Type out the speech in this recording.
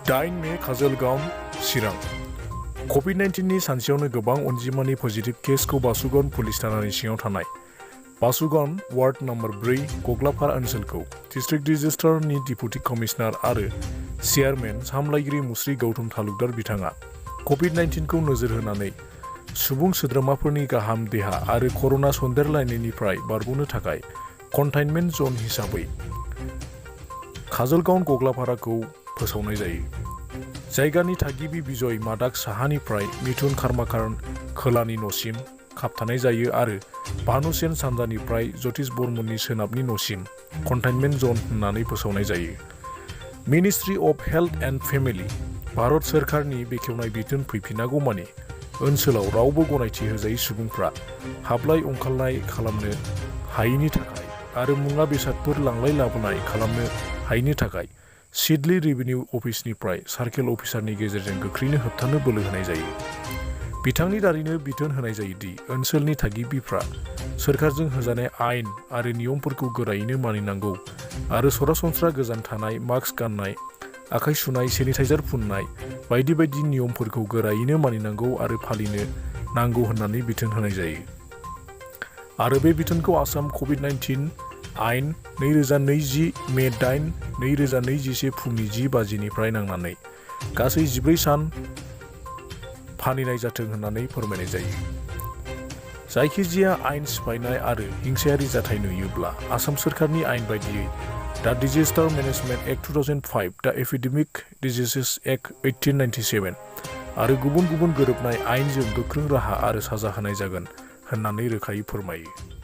9 May Kajalgaon चिरां कभिड-19 नि सानसेयावनो गोबां अनजिमानि पजिटिभ केसखौ बासुगाव पुलिस थानानि सिङाव थानाय बासुगाव वार्ड नम्बर 4 गग्लाफारा ओनसोलखौ डिस्ट्रिक्ट रेजिस्ट्रारनि डिपुटि कमिशनार आरो चेयारमेन सामलायगिरि मुस्रि गौतम तालुकदार बिथाङा कभिड-19 खौ नोजोर होनानै सुबुं सोद्रोमाफोरनि गाहाम देहा आरो कर'ना सन्देरलायनायनिफ्राय बारग'नो थाखाय कन्टेनमेन्ट जन हिसाबै काजलगांव गग्लाफाराखौ फोसावनाय जायो। जायगानि थागिबि बिजय मादाक साहानिफ्राय मिथुन खारमाकार खोलानि न'सिम खाबथानाय जायो आरो भानुसेन सानजानिफ्राय जतिश बर्मननि सोनाबनि न'सिम कन्टेनमेन्ट जन होननानै फोसावनाय जायो। Ministry of health and family Bharat सोरखारनि बेखेवनाय बिथोन फैफिनागौमानि ओनसोलाव रावबो गनायथि होजायै सुबुंफ्रा हाबलाय ओंखारलाय खालामनो हायैनि थाखाय आरो मुवा बेसादफोर लांलाय लाबोनाय खालामनो हायैनि थाखाय सिडली रेभिनिउ अफिसनिफ्राय सार्केल अफिसारनि गेजेरजों गोख्रैनो होबथानो बोलो होनाय जायो। बिथांनि दारैनो बिथोन होनाय जायोदि ओनसोलनि थागिबिफ्रा सोरखारजों होजानाय आयेन आरो नियमफोरखौ गोरायैनो मानिनांगौ आरो सरासनस्रा गोजान थानाय, मास्क गाननाय, आखाइ सुनाय, सेनिटाइजार फुननाय बायदि बायदि नियमफोरखौ गोरायैनो मानिनांगौ आरो फालिनो नांगौ होननानै बिथोन होनाय जायो। आरो बे बिथोनखौ आसाम कभिड-19 आयेन 2020 मे 8, 2021 फुंनि 10 बाजिनिफ्राय नांनानै गासै 14 सान फालिनाय जाथों होननानै फोरमायनाय जायो। जायखिजाया आयेन सिफायनाय आरो हिंसायारि जाथाय नुयोब्ला आसाम सोरखारनि आयेन बायदियै दा डिजेस्टार मेनेजमेन्ट एक्ट 2005, दा एपिडेमिक डिजिजेस एक्ट 1897 आरो गुबुन गुबुन गोरोबनाय आयेनजों गोख्रों राहा आरो साजा होनाय जागोन होननानै रोखायै फोरमायो।